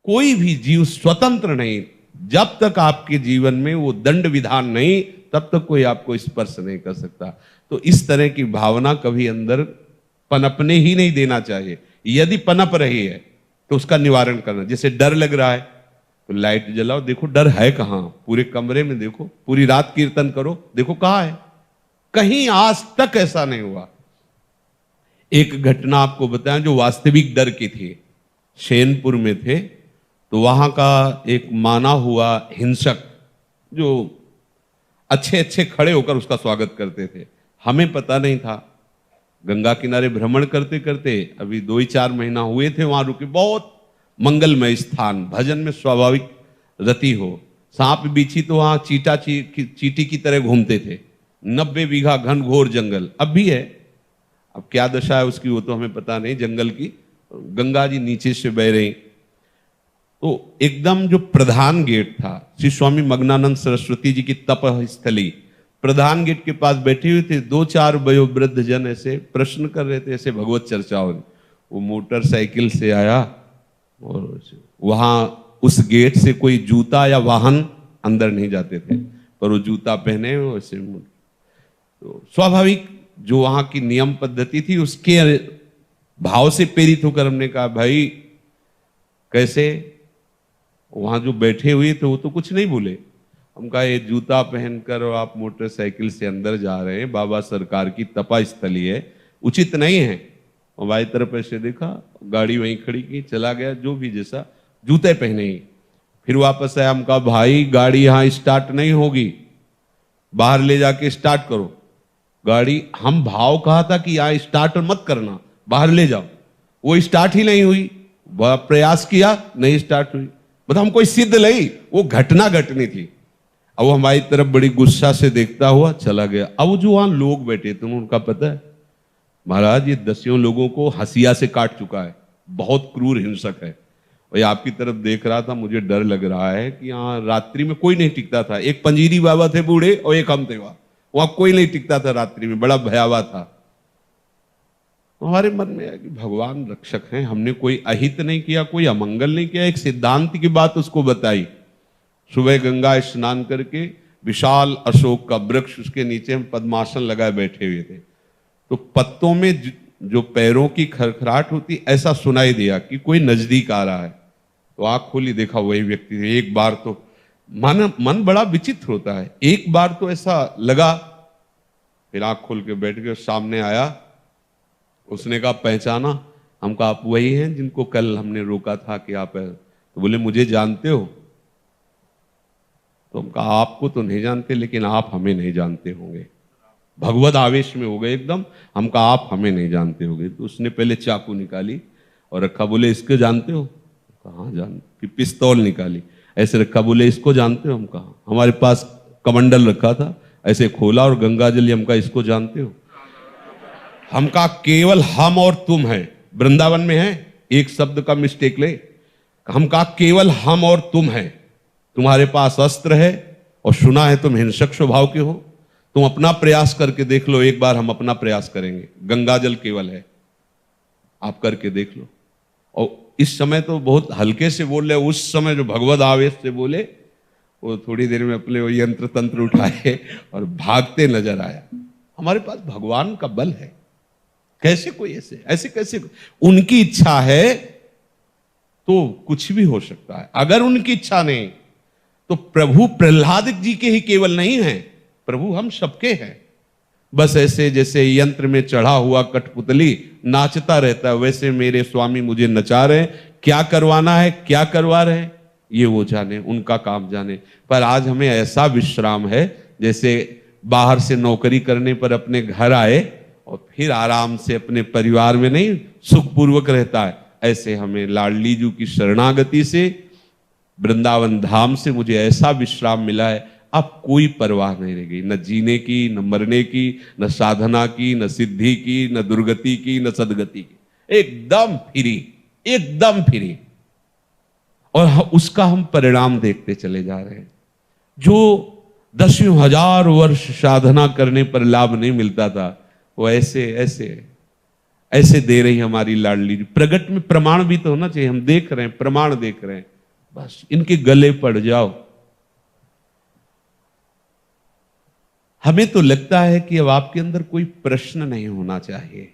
कोई भी जीव स्वतंत्र नहीं। जब तक आपके जीवन में वो दंड विधान नहीं, तब तक कोई आपको स्पर्श नहीं कर सकता। तो इस तरह की भावना कभी अंदर पनपने ही नहीं देना चाहिए। यदि पनप रही है तो उसका निवारण करना। जैसे डर लग रहा है तो लाइट जलाओ, देखो डर है कहां, पूरे कमरे में देखो, पूरी रात कीर्तन करो, देखो कहां है। कहीं आज तक ऐसा नहीं हुआ। एक घटना आपको बताएं जो वास्तविक डर की थी। शेनपुर में थे तो वहां का एक माना हुआ हिंसक जो अच्छे अच्छे खड़े होकर उसका स्वागत करते थे, हमें पता नहीं था। गंगा किनारे भ्रमण करते करते अभी 2-4 महीना हुए थे वहां रुके। बहुत मंगलमय स्थान, भजन में स्वाभाविक रति हो। सांप बिच्छी तो वहां चीटी की तरह घूमते थे। 90 बीघा घनघोर जंगल अब भी है। अब क्या दशा है उसकी वो तो हमें पता नहीं जंगल की। गंगा जी नीचे से बह रही। तो एकदम जो प्रधान गेट था, श्री स्वामी मग्नानंद सरस्वती जी की तप स्थली, प्रधान गेट के पास बैठे हुए थे 2-4 वयोवृद्ध जन, ऐसे प्रश्न कर रहे थे, ऐसे भगवत चर्चाओं। वो मोटरसाइकिल से आया और वहां उस गेट से कोई जूता या वाहन अंदर नहीं जाते थे, पर वो जूता पहने वैसे। तो स्वाभाविक जो वहां की नियम पद्धति थी उसके भाव से प्रेरित होकर हमने कहा भाई कैसे। वहां जो बैठे हुए थे वो तो कुछ नहीं बोले। हम कहा ये जूता पहनकर आप मोटरसाइकिल से अंदर जा रहे हैं, बाबा सरकार की तपा स्थली है, उचित नहीं है। और बाई तरफ ऐसे देखा, गाड़ी वहीं खड़ी की, चला गया, जो भी जैसा, जूते पहने ही। फिर वापस आया। हम कहा भाई गाड़ी यहां स्टार्ट नहीं होगी, बाहर ले जाके स्टार्ट करो गाड़ी। हम भाव कहा था कि यहां स्टार्ट मत करना, बाहर ले जाओ। वो स्टार्ट ही नहीं हुई। बड़ा प्रयास किया, नहीं स्टार्ट हुई। मतलब हम कोई सिद्ध नहीं, वो घटना घटनी थी। अब वो हमारी तरफ बड़ी गुस्सा से देखता हुआ चला गया। अब जो वहां लोग बैठे थे उनका पता है महाराज ये 10 लोगों को हंसिया से काट चुका है, बहुत क्रूर हिंसक है। और ये आपकी तरफ देख रहा था, मुझे डर लग रहा है कि यहाँ रात्रि में कोई नहीं टिकता था। एक पंजीरी बाबा थे बूढ़े और एक हम थे, वहां कोई नहीं टिकता था रात्रि में, बड़ा भयावह था। हमारे मन में है कि भगवान रक्षक हैं, हमने कोई अहित नहीं किया, कोई अमंगल नहीं किया। एक सिद्धांत की बात उसको बताई। सुबह गंगा स्नान करके विशाल अशोक का वृक्ष, उसके नीचे हम पद्मासन लगाए बैठे हुए थे। तो पत्तों में जो पैरों की खरखराहट होती ऐसा सुनाई दिया कि कोई नजदीक आ रहा है। तो आंख खोली, देखा वही व्यक्ति थे। एक बार तो मन बड़ा विचित्र होता है, एक बार तो ऐसा लगा। फिर आंख खोल के बैठ गए, सामने आया। उसने कहा पहचाना? हम कहा आप वही हैं जिनको कल हमने रोका था कि आप है। तो बोले मुझे जानते हो? तो हम कहा आपको तो नहीं जानते, लेकिन आप हमें नहीं जानते होंगे। भगवत आवेश में हो गए एकदम। हम कहा आप हमें नहीं जानते होंगे। तो उसने पहले चाकू निकाली और रखा, बोले इसको जानते हो? कहाँ जानते? फिर पिस्तौल निकाली, ऐसे रखा, बोले इसको जानते हो? हम कहा हमारे पास कमंडल रखा था, ऐसे खोला और गंगा जल। हम कहा इसको जानते हो? हम कहा केवल हम और तुम हैं, वृंदावन में है, एक शब्द का मिस्टेक ले। हम कहा केवल हम और तुम हैं, तुम्हारे पास अस्त्र है और सुना है तुम हिंसक स्वभाव के हो। तुम अपना प्रयास करके देख लो, एक बार हम अपना प्रयास करेंगे। गंगा जल केवल है, आप करके देख लो। और इस समय तो बहुत हल्के से बोल रहे, उस समय जो भगवत आवेश से बोले, वो थोड़ी देर में अपने वो यंत्र तंत्र उठाए और भागते नजर आया। हमारे पास भगवान का बल है। कैसे कोई ऐसे कैसे? उनकी इच्छा है तो कुछ भी हो सकता है। अगर उनकी इच्छा नहीं तो प्रभु प्रहलाद जी के ही केवल नहीं है, प्रभु हम सबके हैं। बस ऐसे जैसे यंत्र में चढ़ा हुआ कठपुतली नाचता रहता है, वैसे मेरे स्वामी मुझे नचा रहे हैं। क्या करवाना है, क्या करवा रहे हैं, ये वो जाने, उनका काम जाने। पर आज हमें ऐसा विश्राम है जैसे बाहर से नौकरी करने पर अपने घर आए और फिर आराम से अपने परिवार में नहीं सुखपूर्वक रहता है, ऐसे हमें लाडली जी की शरणागति से, वृंदावन धाम से मुझे ऐसा विश्राम मिला है। अब कोई परवाह नहीं रह गई, न जीने की, न मरने की, न साधना की, न सिद्धि की, न दुर्गति की, न सदगति की। एकदम फ्री, एकदम फ्री। और उसका हम परिणाम देखते चले जा रहे हैं। जो 10,000 वर्ष साधना करने पर लाभ नहीं मिलता था, वो ऐसे ऐसे ऐसे दे रही हमारी लाडली जी। प्रगट में प्रमाण भी तो होना चाहिए, हम देख रहे हैं, प्रमाण देख रहे हैं, बस इनके गले पड़ जाओ। हमें तो लगता है कि अब आपके अंदर कोई प्रश्न नहीं होना चाहिए।